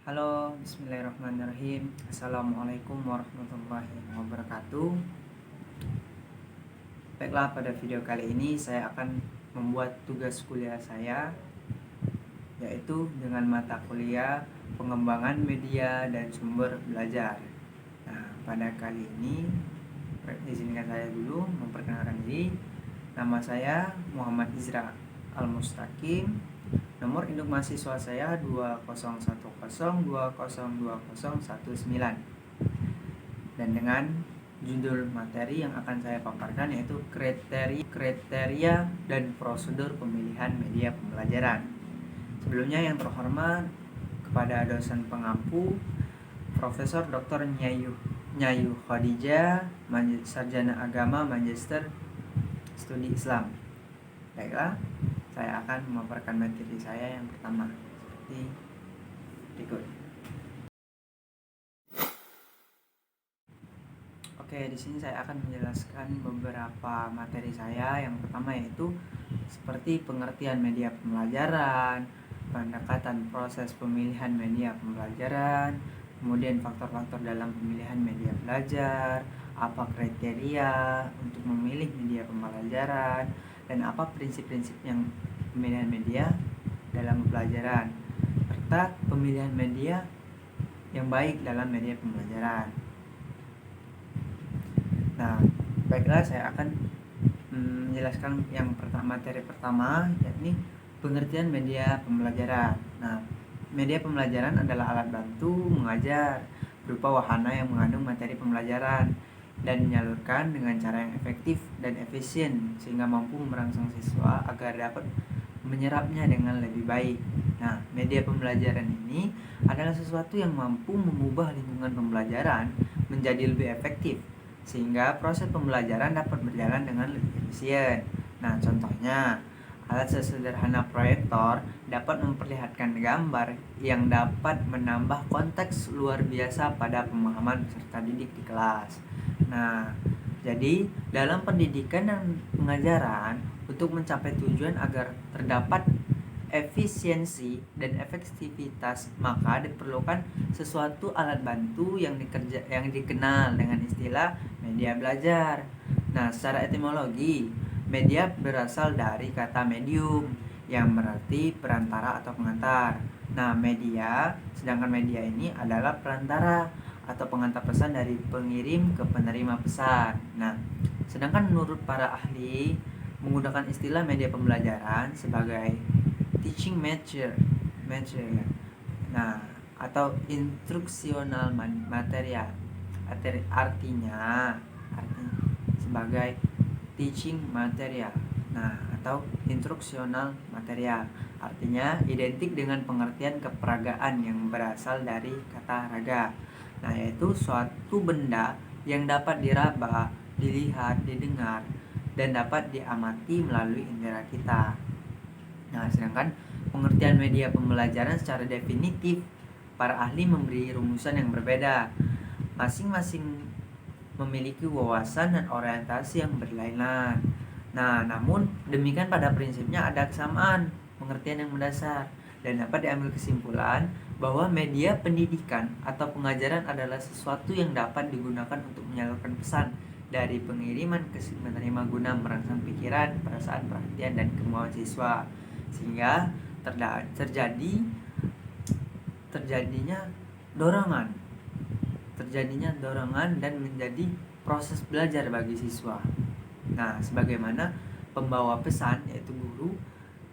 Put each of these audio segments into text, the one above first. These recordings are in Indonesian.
Halo, bismillahirrahmanirrahim. Assalamualaikum warahmatullahi wabarakatuh. Baiklah, pada video kali ini saya akan membuat tugas kuliah saya, yaitu dengan mata kuliah pengembangan media dan sumber belajar. Nah, pada kali ini izinkan saya dulu memperkenalkan diri. Nama saya Muhammad Izra Al-Mustaqim. Nomor induk mahasiswa saya 2010202019. Dan dengan judul materi yang akan saya paparkan yaitu kriteria dan prosedur pemilihan media pembelajaran. Sebelumnya yang terhormat kepada dosen pengampu Profesor Dr. Nyayu Khadijah, Sarjana Agama Magister Studi Islam. Baiklah, saya akan memaparkan materi saya yang pertama seperti berikut. Oke, di sini saya akan menjelaskan beberapa materi saya. Yang pertama yaitu seperti pengertian media pembelajaran, pendekatan proses pemilihan media pembelajaran, kemudian faktor-faktor dalam pemilihan media belajar, apa kriteria untuk memilih media pembelajaran, dan apa prinsip-prinsip yang pemilihan media dalam pembelajaran, serta pemilihan media yang baik dalam media pembelajaran. Nah, baiklah, saya akan menjelaskan yang materi pertama, yakni pengertian media pembelajaran. Nah, media pembelajaran adalah alat bantu mengajar berupa wahana yang mengandung materi pembelajaran dan menyalurkan dengan cara yang efektif dan efisien sehingga mampu merangsang siswa agar dapat menyerapnya dengan lebih baik. Nah, media pembelajaran ini adalah sesuatu yang mampu mengubah lingkungan pembelajaran menjadi lebih efektif sehingga proses pembelajaran dapat berjalan dengan lebih efisien. Nah, contohnya, alat sesederhana proyektor dapat memperlihatkan gambar yang dapat menambah konteks luar biasa pada pemahaman peserta didik di kelas. Nah, jadi dalam pendidikan dan pengajaran, untuk mencapai tujuan agar terdapat efisiensi dan efektivitas, maka diperlukan sesuatu alat bantu yang dikenal dengan istilah media belajar. Nah, secara etimologi, media berasal dari kata medium yang berarti perantara atau pengantar. Nah, sedangkan media ini adalah perantara atau pengantar pesan dari pengirim ke penerima pesan. Nah, sedangkan menurut para ahli menggunakan istilah media pembelajaran sebagai teaching material, nah, atau instruksional material, artinya sebagai teaching material, nah, atau instruksional material, artinya identik dengan pengertian keperagaan yang berasal dari kata raga, nah, yaitu suatu benda yang dapat diraba, dilihat, didengar, dan dapat diamati melalui indera kita. Nah, sedangkan pengertian media pembelajaran secara definitif, para ahli memberi rumusan yang berbeda. Masing-masing memiliki wawasan dan orientasi yang berlainan. Nah, namun demikian pada prinsipnya ada kesamaan pengertian yang mendasar dan dapat diambil kesimpulan bahwa media pendidikan atau pengajaran adalah sesuatu yang dapat digunakan untuk menyalurkan pesan dari pengiriman ke penerima guna merangsang pikiran, perasaan, perhatian, dan kemauan siswa sehingga terjadinya dorongan dan menjadi proses belajar bagi siswa. Nah, sebagaimana pembawa pesan yaitu guru,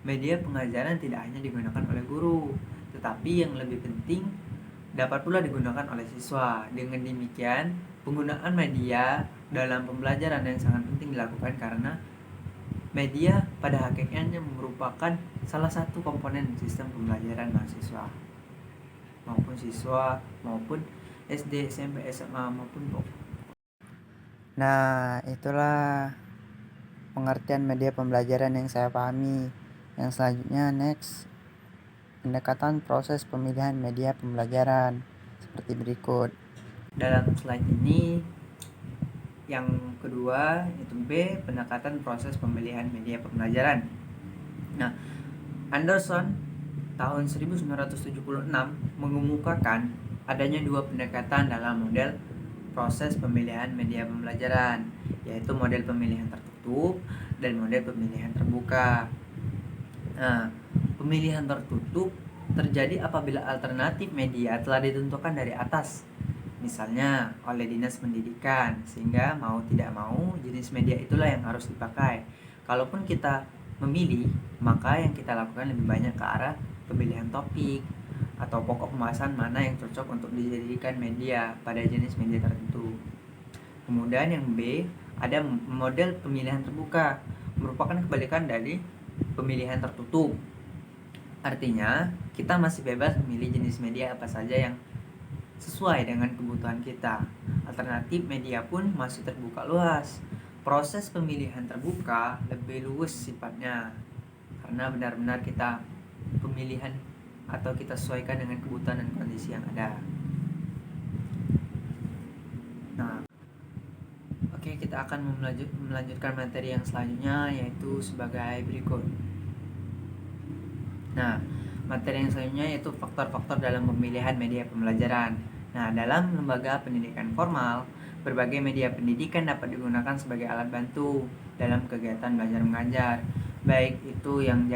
media pengajaran tidak hanya digunakan oleh guru, tetapi yang lebih penting dapat pula digunakan oleh siswa. Dengan demikian, penggunaan media dalam pembelajaran yang sangat penting dilakukan karena media pada hakikatnya merupakan salah satu komponen sistem pembelajaran mahasiswa maupun SD, SMP, SMA maupun Nah, itulah pengertian media pembelajaran yang saya pahami. Yang selanjutnya, next, pendekatan proses pemilihan media pembelajaran seperti berikut. Dalam slide ini, yang kedua itu B, pendekatan proses pemilihan media pembelajaran. Nah, Anderson tahun 1976 mengemukakan adanya dua pendekatan dalam model proses pemilihan media pembelajaran, yaitu model pemilihan tertutup dan model pemilihan terbuka. Nah, pemilihan tertutup terjadi apabila alternatif media telah ditentukan dari atas, misalnya oleh Dinas Pendidikan, sehingga mau tidak mau jenis media itulah yang harus dipakai. Kalaupun kita memilih, maka yang kita lakukan lebih banyak ke arah pemilihan topik atau pokok pembahasan mana yang cocok untuk dijadikan media pada jenis media tertentu. Kemudian yang B, ada model pemilihan terbuka, merupakan kebalikan dari pemilihan tertutup. Artinya, kita masih bebas memilih jenis media apa saja yang sesuai dengan kebutuhan kita. Alternatif media pun masih terbuka luas. Proses pemilihan terbuka lebih luas sifatnya, karena benar-benar kita pemilihan atau kita sesuaikan dengan kebutuhan dan kondisi yang ada. Nah, oke, kita akan melanjutkan materi yang selanjutnya, yaitu sebagai berikut. Nah, materi yang selanjutnya yaitu faktor-faktor dalam pemilihan media pembelajaran. Nah, dalam lembaga pendidikan formal, berbagai media pendidikan dapat digunakan sebagai alat bantu dalam kegiatan belajar mengajar, baik itu yang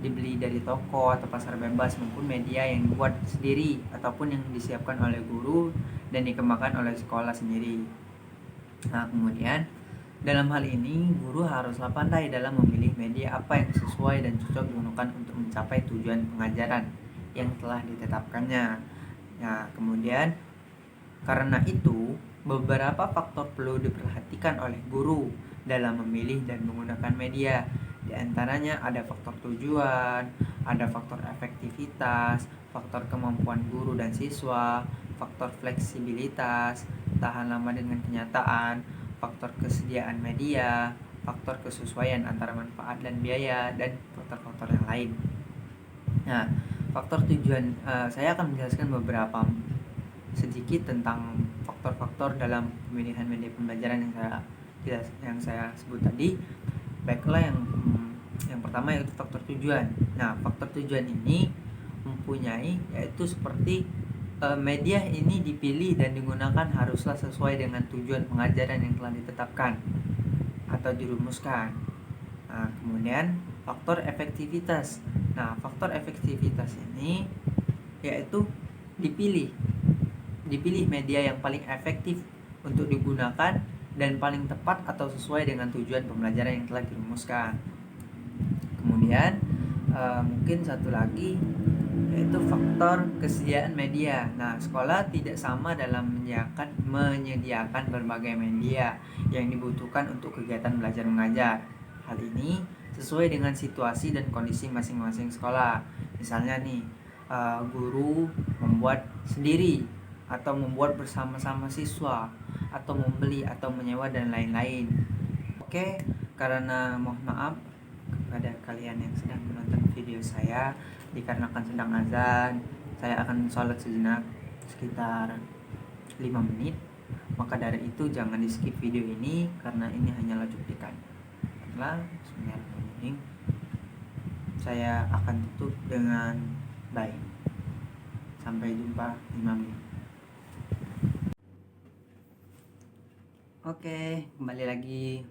dibeli dari toko atau pasar bebas maupun media yang dibuat sendiri ataupun yang disiapkan oleh guru dan dikembangkan oleh sekolah sendiri. Nah, kemudian dalam hal ini guru haruslah pandai dalam memilih media apa yang sesuai dan cocok digunakan untuk mencapai tujuan pengajaran yang telah ditetapkannya. Nah, kemudian karena itu beberapa faktor perlu diperhatikan oleh guru dalam memilih dan menggunakan media. Di antaranya ada faktor tujuan, ada faktor efektivitas, faktor kemampuan guru dan siswa, faktor fleksibilitas, tahan lama dengan kenyataan, faktor kesediaan media, faktor kesesuaian antara manfaat dan biaya, dan faktor-faktor yang lain. Nah, faktor tujuan, saya akan menjelaskan beberapa sedikit tentang faktor-faktor dalam pemilihan media pembelajaran yang saya sebut tadi. Baiklah, yang pertama yaitu faktor tujuan. Nah, faktor tujuan ini mempunyai yaitu seperti media ini dipilih dan digunakan haruslah sesuai dengan tujuan pengajaran yang telah ditetapkan atau dirumuskan. Nah, kemudian faktor efektivitas. Nah, faktor efektivitas ini yaitu dipilih media yang paling efektif untuk digunakan dan paling tepat atau sesuai dengan tujuan pembelajaran yang telah dirumuskan. Kemudian mungkin satu lagi yaitu faktor kesediaan media. Nah, sekolah tidak sama dalam menyediakan berbagai media yang dibutuhkan untuk kegiatan belajar mengajar. Hal ini sesuai dengan situasi dan kondisi masing-masing sekolah. Misalnya nih, guru membuat sendiri atau membuat bersama-sama siswa atau membeli atau menyewa dan lain-lain. Oke, karena mohon maaf kepada kalian yang sedang menonton video saya, dikarenakan sedang azan, saya akan sholat sejenak sekitar 5 menit. Maka dari itu jangan di skip video ini karena ini hanyalah cuplikan. Setelah bismillahirrahmanirrahim, saya akan tutup dengan bye. Sampai jumpa 5 menit. Oke, kembali lagi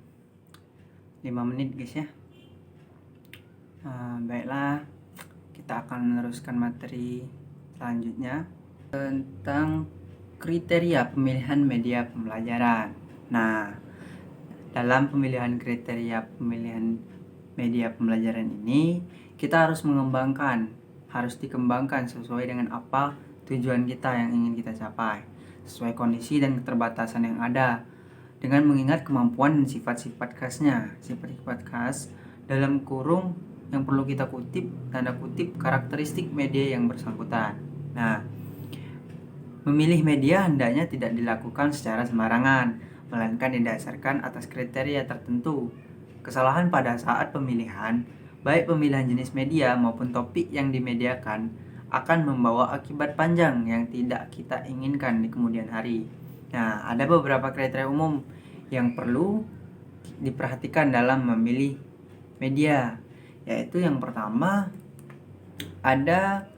5 menit guys ya. Baiklah, kita akan meneruskan materi selanjutnya tentang kriteria pemilihan media pembelajaran. Nah, dalam pemilihan kriteria pemilihan media pembelajaran ini, kita harus dikembangkan sesuai dengan apa tujuan kita yang ingin kita capai, sesuai kondisi dan keterbatasan yang ada, dengan mengingat kemampuan dan sifat-sifat khasnya. Sifat-sifat khas dalam kurung yang perlu kita kutip, tanda kutip, karakteristik media yang bersangkutan. Nah, memilih media hendaknya tidak dilakukan secara sembarangan, melainkan didasarkan atas kriteria tertentu. Kesalahan pada saat pemilihan, baik pemilihan jenis media maupun topik yang dimediakan, akan membawa akibat panjang yang tidak kita inginkan di kemudian hari. Nah, ada beberapa kriteria umum yang perlu diperhatikan dalam memilih media, yaitu yang pertama, ada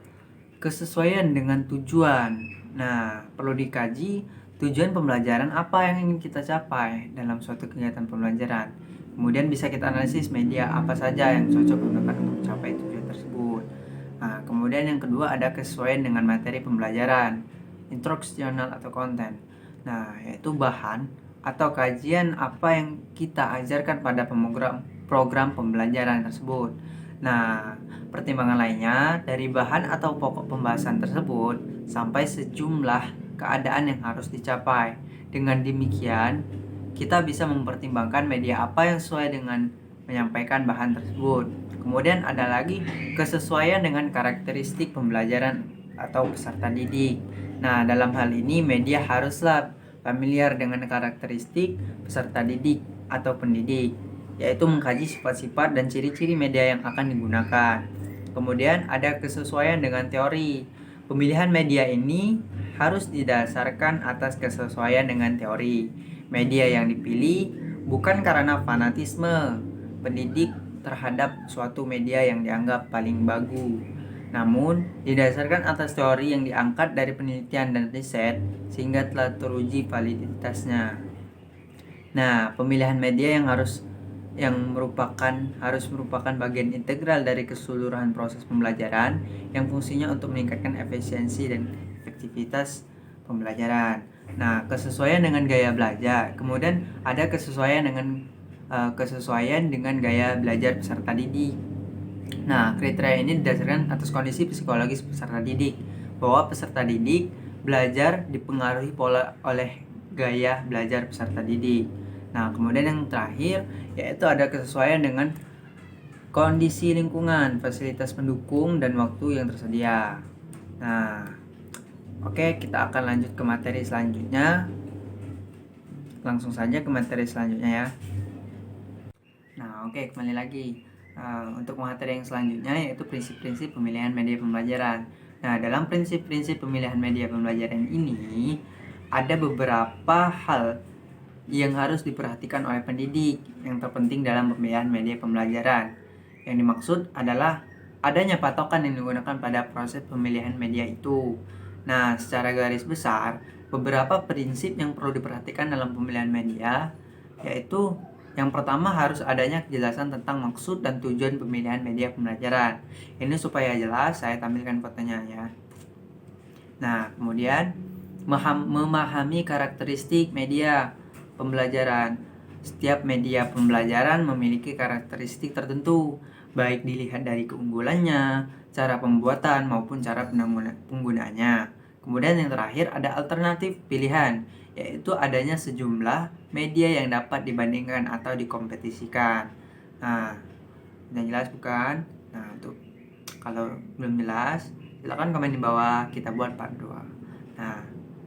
kesesuaian dengan tujuan. Nah, perlu dikaji tujuan pembelajaran apa yang ingin kita capai dalam suatu kegiatan pembelajaran. Kemudian bisa kita analisis media apa saja yang cocok digunakan untuk mencapai tujuan tersebut. Nah, kemudian yang kedua ada kesesuaian dengan materi pembelajaran, instruksional atau konten. Nah, yaitu bahan atau kajian apa yang kita ajarkan pada program pembelajaran tersebut. Nah, pertimbangan lainnya dari bahan atau pokok pembahasan tersebut sampai sejumlah keadaan yang harus dicapai. Dengan demikian, kita bisa mempertimbangkan media apa yang sesuai dengan menyampaikan bahan tersebut. Kemudian ada lagi kesesuaian dengan karakteristik pembelajaran atau peserta didik. Nah, dalam hal ini media haruslah familiar dengan karakteristik peserta didik atau pendidik, yaitu mengkaji sifat-sifat dan ciri-ciri media yang akan digunakan. Kemudian ada kesesuaian dengan teori. Pemilihan media ini harus didasarkan atas kesesuaian dengan teori. Media yang dipilih bukan karena fanatisme pendidik terhadap suatu media yang dianggap paling bagus, namun didasarkan atas teori yang diangkat dari penelitian dan riset sehingga telah teruji validitasnya. Nah, pemilihan media harus merupakan bagian integral dari keseluruhan proses pembelajaran yang fungsinya untuk meningkatkan efisiensi dan efektivitas pembelajaran. Nah, kesesuaian dengan gaya belajar. Kemudian ada kesesuaian dengan gaya belajar peserta didik. Nah, kriteria ini didasarkan atas kondisi psikologis peserta didik, bahwa peserta didik belajar dipengaruhi oleh gaya belajar peserta didik. Nah, kemudian yang terakhir yaitu ada kesesuaian dengan kondisi lingkungan, fasilitas pendukung, dan waktu yang tersedia. Nah, oke, kita akan lanjut ke materi selanjutnya. Langsung saja ke materi selanjutnya ya. Nah, oke, kembali lagi. Untuk materi yang selanjutnya yaitu prinsip-prinsip pemilihan media pembelajaran. Nah, dalam prinsip-prinsip pemilihan media pembelajaran ini ada beberapa hal yang harus diperhatikan oleh pendidik yang terpenting dalam pemilihan media pembelajaran. Yang dimaksud adalah adanya patokan yang digunakan pada proses pemilihan media itu. Nah, secara garis besar, beberapa prinsip yang perlu diperhatikan dalam pemilihan media yaitu yang pertama harus adanya kejelasan tentang maksud dan tujuan pemilihan media pembelajaran. Ini supaya jelas, saya tampilkan fotonya ya. Nah, kemudian memahami karakteristik media pembelajaran. Setiap media pembelajaran memiliki karakteristik tertentu, baik dilihat dari keunggulannya, cara pembuatan maupun cara penggunaannya. Kemudian yang terakhir ada alternatif pilihan, yaitu adanya sejumlah media yang dapat dibandingkan atau dikompetisikan. Nah, udah jelas bukan? Nah, untuk kalau belum jelas, silakan komen di bawah, kita buat part 2. Nah,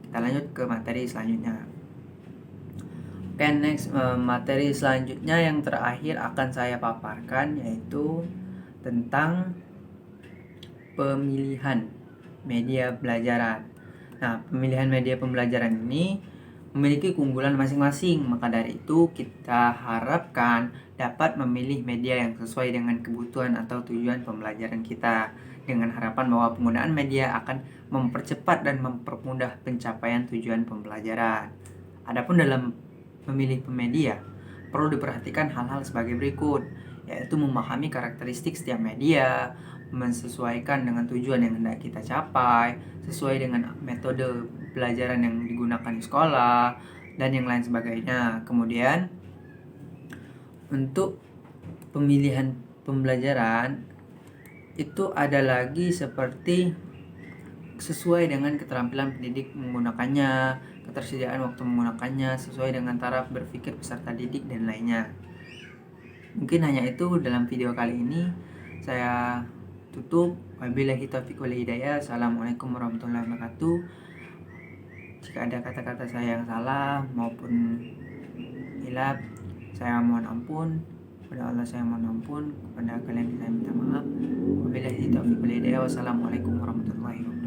kita lanjut ke materi selanjutnya. Oke, next materi selanjutnya yang terakhir akan saya paparkan yaitu tentang pemilihan media pembelajaran. Nah, pemilihan media pembelajaran ini memiliki keunggulan masing-masing, maka dari itu kita harapkan dapat memilih media yang sesuai dengan kebutuhan atau tujuan pembelajaran kita, dengan harapan bahwa penggunaan media akan mempercepat dan mempermudah pencapaian tujuan pembelajaran. Adapun dalam memilih media, perlu diperhatikan hal-hal sebagai berikut, yaitu memahami karakteristik setiap media, mensesuaikan dengan tujuan yang hendak kita capai, sesuai dengan metode pelajaran yang digunakan di sekolah, dan yang lain sebagainya. Kemudian, untuk pemilihan pembelajaran, itu ada lagi seperti sesuai dengan keterampilan pendidik menggunakannya, ketersediaan waktu menggunakannya, sesuai dengan taraf berpikir peserta didik, dan lainnya. Mungkin hanya itu dalam video kali ini. Saya tutup. Wabillahi taufiq wal hidayah. Assalamualaikum warahmatullahi wabarakatuh. Jika ada kata-kata saya yang salah maupun hilaf, saya mohon ampun. Kepada Allah saya mohon ampun. Kepada kalian saya minta maaf. Wabillahi taufiq wal hidayah. Wassalamualaikum warahmatullahi wabarakatuh.